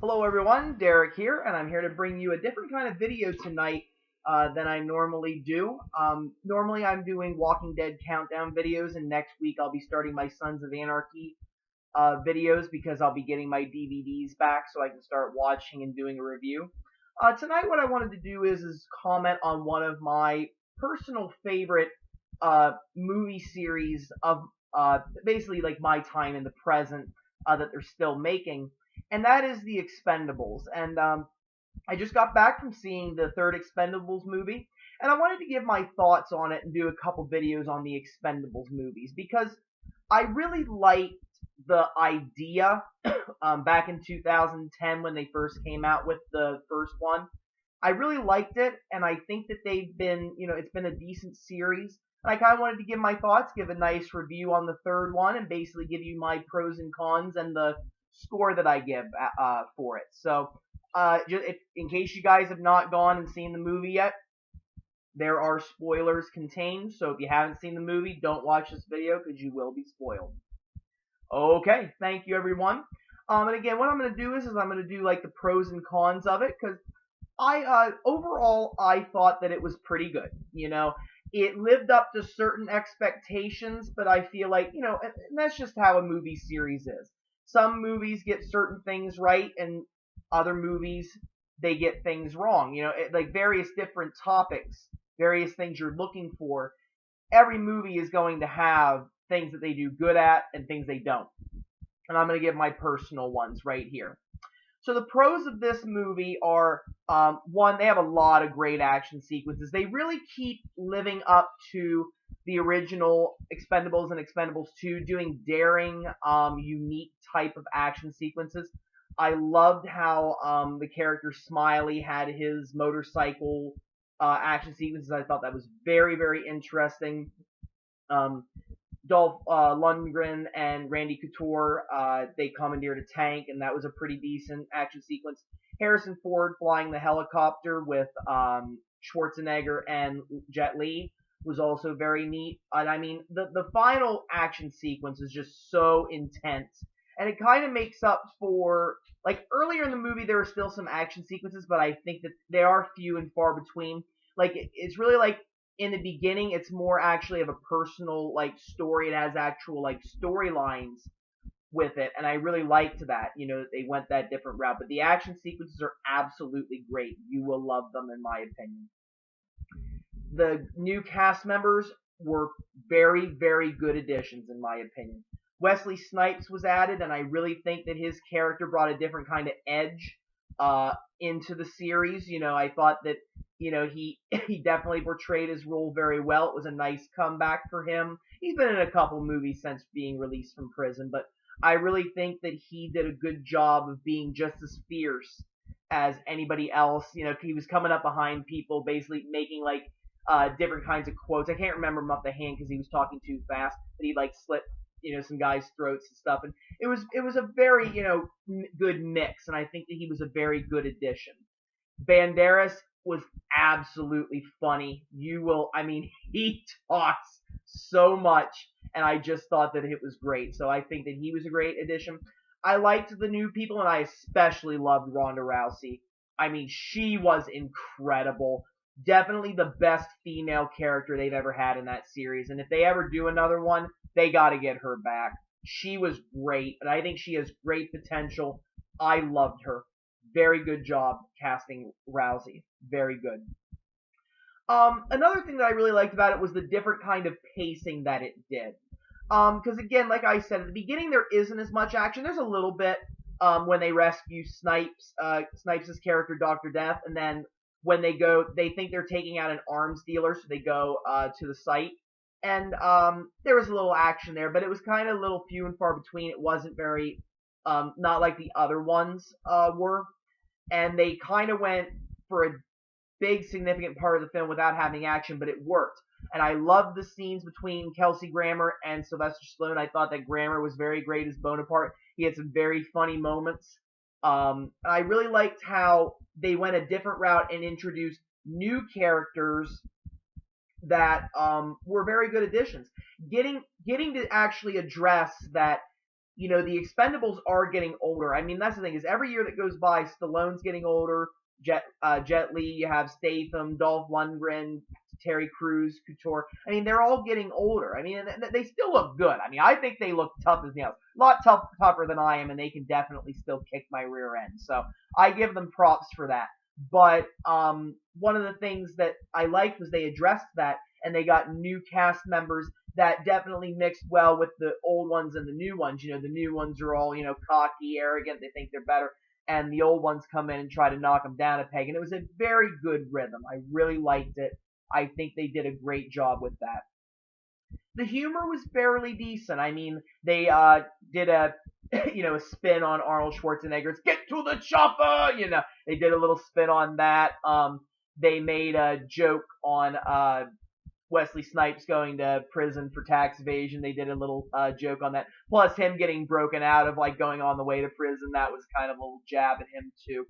Hello everyone, Derek here, and I'm here to bring you a different kind of video tonight than I normally do. Normally I'm doing Walking Dead countdown videos, and next week I'll be starting my Sons of Anarchy videos because I'll be getting my DVDs back so I can start watching and doing a review. Tonight what I wanted to do is comment on one of my personal favorite movie series of basically like my time in the present that they're still making, and that is the Expendables. And I just got back from seeing the third Expendables movie, and I wanted to give my thoughts on it and do a couple videos on the Expendables movies because I really liked the idea back in 2010 when they first came out with the first one. I really liked it, and I think that they've been, it's been a decent series. And I kind of wanted to give my thoughts, give a nice review on the third one, and basically give you my pros and cons and the score that I give for it. So, in case you guys have not gone and seen the movie yet, there are spoilers contained. So if you haven't seen the movie, don't watch this video because you will be spoiled. Okay, thank you everyone. And again, what I'm going to do is I'm going to do like the pros and cons of it because overall I thought that it was pretty good. It lived up to certain expectations, but I feel like and that's just how a movie series is. Some movies get certain things right, and other movies they get things wrong. Like various different topics, various things you're looking for. Every movie is going to have things that they do good at and things they don't. And I'm going to give my personal ones right here. So the pros of this movie are, one, they have a lot of great action sequences. They really keep living up to the original Expendables and Expendables 2, doing daring, unique type of action sequences. I loved how the character Smiley had his motorcycle action sequences. I thought that was very, very interesting. Um, Dolph Lundgren and Randy Couture, they commandeered a tank, and that was a pretty decent action sequence. Harrison Ford flying the helicopter with Schwarzenegger and Jet Li was also very neat. And I mean, the final action sequence is just so intense, and it kind of makes up for, like, earlier in the movie there were still some action sequences, but I think that they are few and far between. Like, it's really like in the beginning, it's more actually of a personal like story. It has actual like storylines with it, and I really liked that. They went that different route. But the action sequences are absolutely great. You will love them, in my opinion. The new cast members were very, very good additions, in my opinion. Wesley Snipes was added, and I really think that his character brought a different kind of edge into the series. I thought that he he definitely portrayed his role very well. It was a nice comeback for him. He's been in a couple movies since being released from prison, but I really think that he did a good job of being just as fierce as anybody else. He was coming up behind people, basically making like different kinds of quotes. I can't remember them off the hand because he was talking too fast, but he like slit some guys' throats and stuff, and it was a very good mix, and I think that he was a very good addition. Banderas was absolutely funny. I mean, he talks so much, and I just thought that it was great. So I think that he was a great addition. I liked the new people, and I especially loved Ronda Rousey. I mean, she was incredible. Definitely the best female character they've ever had in that series. And if they ever do another one, they got to get her back. She was great, and I think she has great potential. I loved her. Very good job casting Rousey. Very good. Another thing that I really liked about it was the different kind of pacing that it did. Because again, like I said at the beginning, there isn't as much action. There's a little bit when they rescue Snipes' character, Doctor Death, and then when they think they're taking out an arms dealer, so they go to the site, and there was a little action there, but it was kind of a little few and far between. It wasn't very, not like the other ones were, and they kind of went for a big significant part of the film without having action, but it worked. And I loved the scenes between Kelsey Grammer and Sylvester Stallone. I thought that Grammer was very great as Bonaparte. He had some very funny moments. I really liked how they went a different route and introduced new characters that were very good additions. Getting to actually address that the Expendables are getting older. I mean, that's the thing is every year that goes by, Stallone's getting older. Jet Li, you have Statham, Dolph Lundgren, Terry Crews, Couture. I mean, they're all getting older. I mean, they still look good. I mean, I think they look tough as nails. A lot tougher than I am, and they can definitely still kick my rear end. So I give them props for that. But one of the things that I liked was they addressed that, and they got new cast members that definitely mixed well with the old ones and the new ones. The new ones are all, cocky, arrogant, they think they're better, and the old ones come in and try to knock them down a peg. And it was a very good rhythm. I really liked it. I think they did a great job with that. The humor was fairly decent. I mean, they did a a spin on Arnold Schwarzenegger's "Get to the chopper." They did a little spin on that. They made a joke on Wesley Snipes going to prison for tax evasion. They did a little joke on that. Plus him getting broken out of like going on the way to prison. That was kind of a little jab at him too.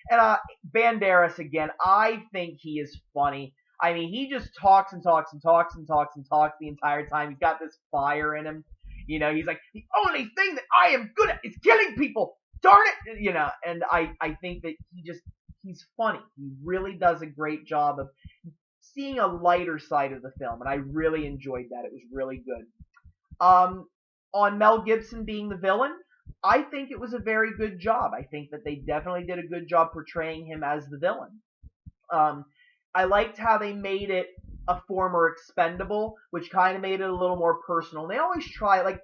And Banderas again, I think he is funny. I mean, he just talks and talks and talks and talks and talks the entire time. He's got this fire in him. He's like, the only thing that I am good at is killing people. Darn it. And I think that he's funny. He really does a great job of seeing a lighter side of the film, and I really enjoyed that. It was really good. On Mel Gibson being the villain, I think it was a very good job. I think that they definitely did a good job portraying him as the villain. I liked how they made it a former expendable, which kind of made it a little more personal. And they always try, like,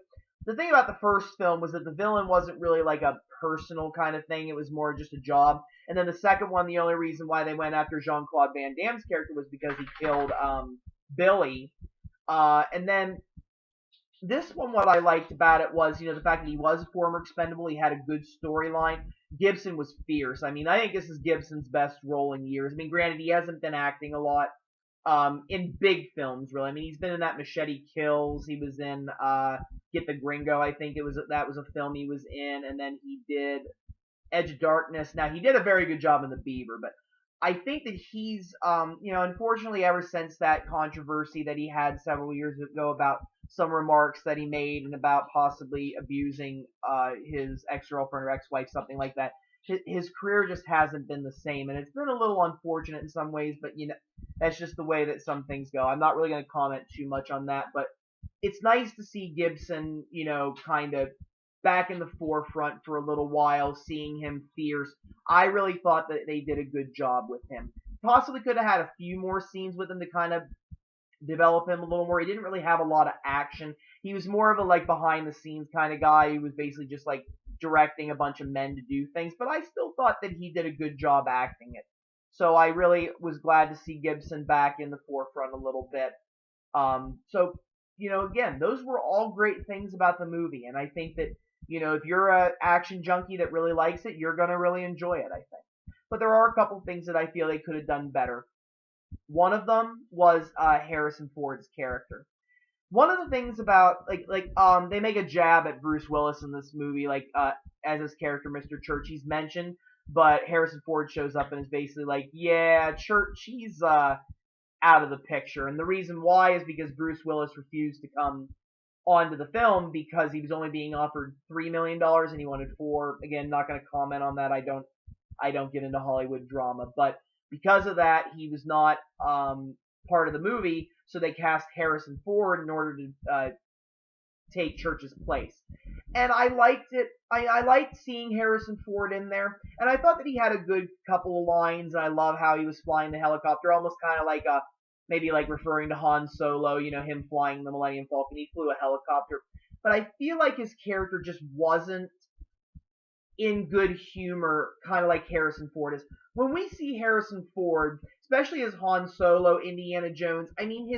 the thing about the first film was that the villain wasn't really like a personal kind of thing. It was more just a job. And then the second one, the only reason why they went after Jean-Claude Van Damme's character was because he killed Billy. And then this one, what I liked about it was, the fact that he was a former expendable. He had a good storyline. Gibson was fierce. I mean, I think this is Gibson's best role in years. I mean, granted, he hasn't been acting a lot in big films, really. I mean, he's been in that Machete Kills. He was in Get the Gringo, I think that was a film he was in. And then he did Edge of Darkness. Now, he did a very good job in The Beaver, but I think that he's, unfortunately, ever since that controversy that he had several years ago about some remarks that he made and about possibly abusing his ex-girlfriend or ex-wife, something like that, his career just hasn't been the same, and it's been a little unfortunate in some ways, but that's just the way that some things go. I'm not really going to comment too much on that, but it's nice to see Gibson, kind of back in the forefront for a little while, seeing him fierce. I really thought that they did a good job with him. Possibly could have had a few more scenes with him to kind of develop him a little more. He didn't really have a lot of action. He was more of a like behind the scenes kind of guy. He was basically just like directing a bunch of men to do things, but I still thought that he did a good job acting it. So I really was glad to see Gibson back in the forefront a little bit. Again, those were all great things about the movie, and I think that, if you're an action junkie that really likes it, you're going to really enjoy it, I think. But there are a couple things that I feel they could have done better. One of them was Harrison Ford's character. One of the things about they make a jab at Bruce Willis in this movie, as his character Mr. Church, he's mentioned, but Harrison Ford shows up and is basically like, yeah, Church, he's out of the picture, and the reason why is because Bruce Willis refused to come onto the film because he was only being offered $3 million and he wanted $4 million. Again, not going to comment on that. I don't get into Hollywood drama, but because of that, he was not part of the movie, so they cast Harrison Ford in order to take Church's place. And I liked it. I liked seeing Harrison Ford in there, and I thought that he had a good couple of lines, and I love how he was flying the helicopter, almost kind of like maybe like referring to Han Solo, him flying the Millennium Falcon. He flew a helicopter. But I feel like his character just wasn't in good humor, kind of like Harrison Ford is. When we see Harrison Ford, especially as Han Solo, Indiana Jones, I mean,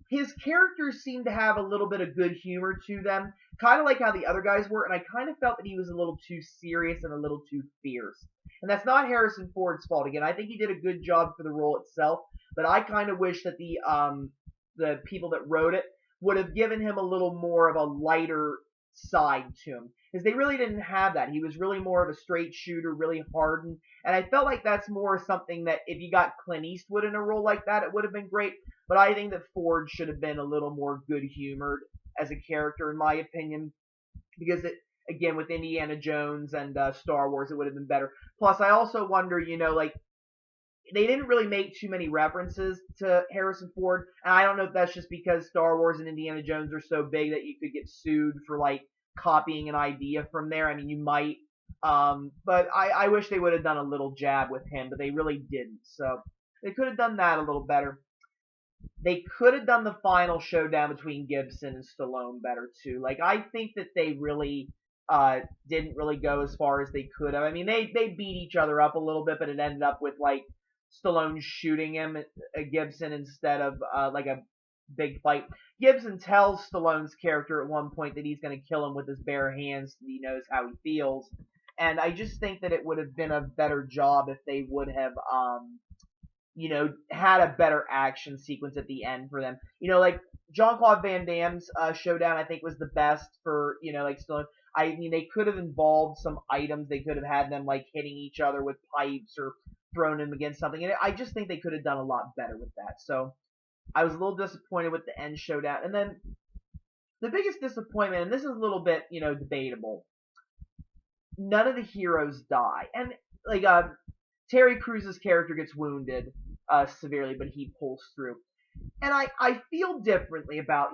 his characters seem to have a little bit of good humor to them, kind of like how the other guys were, and I kind of felt that he was a little too serious and a little too fierce. And that's not Harrison Ford's fault. Again, I think he did a good job for the role itself, but I kind of wish that the people that wrote it would have given him a little more of a lighter side to him, because they really didn't have that. He was really more of a straight shooter, really hardened, and I felt like that's more something that if you got Clint Eastwood in a role like that, it would have been great, but I think that Ford should have been a little more good-humored as a character, in my opinion. because it, again, with Indiana Jones and Star Wars, it would have been better. Plus, I also wonder, like they didn't really make too many references to Harrison Ford, and I don't know if that's just because Star Wars and Indiana Jones are so big that you could get sued for like copying an idea from there. I mean, you might, but I wish they would have done a little jab with him, but they really didn't. So they could have done that a little better. They could have done the final showdown between Gibson and Stallone better too. Like I think that they really didn't really go as far as they could have. I mean, they beat each other up a little bit, but it ended up with like Stallone shooting him at Gibson instead of like a big fight. Gibson tells Stallone's character at one point that he's going to kill him with his bare hands. He knows how he feels, and I just think that it would have been a better job if they would have had a better action sequence at the end for them. Like Jean-Claude Van Damme's showdown, I think was the best for, like Stallone. I mean, they could have involved some items. They could have had them like hitting each other with pipes or throwing them against something. And I just think they could have done a lot better with that. So I was a little disappointed with the end showdown. And then the biggest disappointment, and this is a little bit, debatable. None of the heroes die. And like Terry Crews's character gets wounded severely, but he pulls through. And I feel differently about,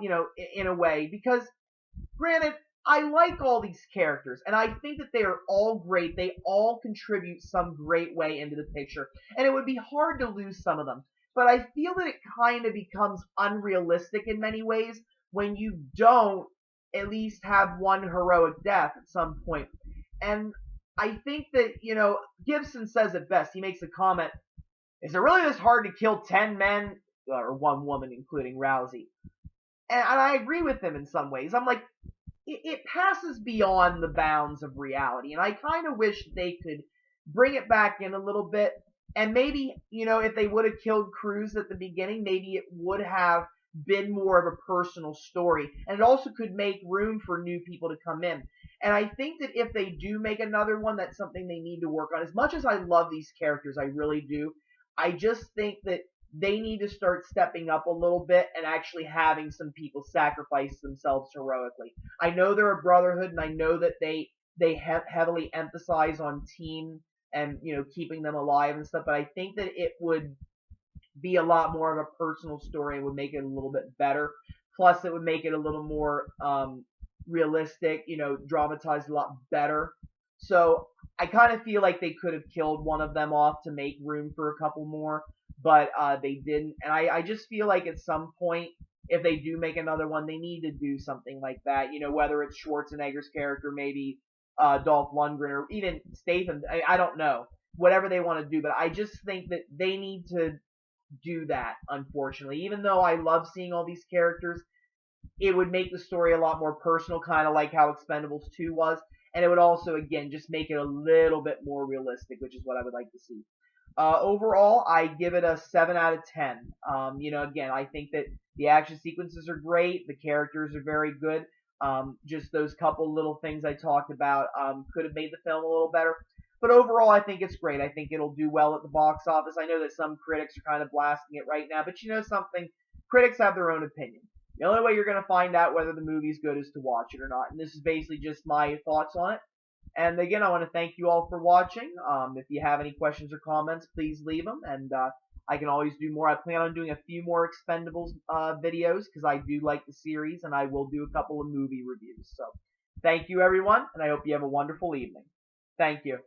in a way, because granted, I like all these characters, and I think that they are all great. They all contribute some great way into the picture, and it would be hard to lose some of them. But I feel that it kind of becomes unrealistic in many ways when you don't at least have one heroic death at some point. And I think that, Gibson says it best. He makes a comment, is it really this hard to kill 10 men, or one woman, including Rousey? And I agree with him in some ways. I'm like, it passes beyond the bounds of reality. And I kind of wish they could bring it back in a little bit. And maybe, if they would have killed Cruise at the beginning, maybe it would have been more of a personal story. And it also could make room for new people to come in. And I think that if they do make another one, that's something they need to work on. As much as I love these characters, I really do, I just think that they need to start stepping up a little bit and actually having some people sacrifice themselves heroically. I know they're a brotherhood, and I know that they heavily emphasize on team and keeping them alive and stuff, but I think that it would be a lot more of a personal story and would make it a little bit better. Plus, it would make it a little more realistic, dramatized a lot better. So I kind of feel like they could have killed one of them off to make room for a couple more, but they didn't. And I just feel like at some point, if they do make another one, they need to do something like that. Whether it's Schwarzenegger's character, maybe Dolph Lundgren, or even Statham. I don't know. Whatever they want to do, but I just think that they need to do that, unfortunately. Even though I love seeing all these characters, it would make the story a lot more personal, kind of like how Expendables 2 was. And it would also, again, just make it a little bit more realistic, which is what I would like to see. Overall, I give it a 7 out of 10. Again, I think that the action sequences are great. The characters are very good. Just those couple little things I talked about could have made the film a little better. But overall, I think it's great. I think it'll do well at the box office. I know that some critics are kind of blasting it right now, but you know something? Critics have their own opinion. The only way you're going to find out whether the movie's good is to watch it or not. And this is basically just my thoughts on it. And again, I want to thank you all for watching. If you have any questions or comments, please leave them. And I can always do more. I plan on doing a few more Expendables videos because I do like the series, and I will do a couple of movie reviews. So thank you, everyone, and I hope you have a wonderful evening. Thank you.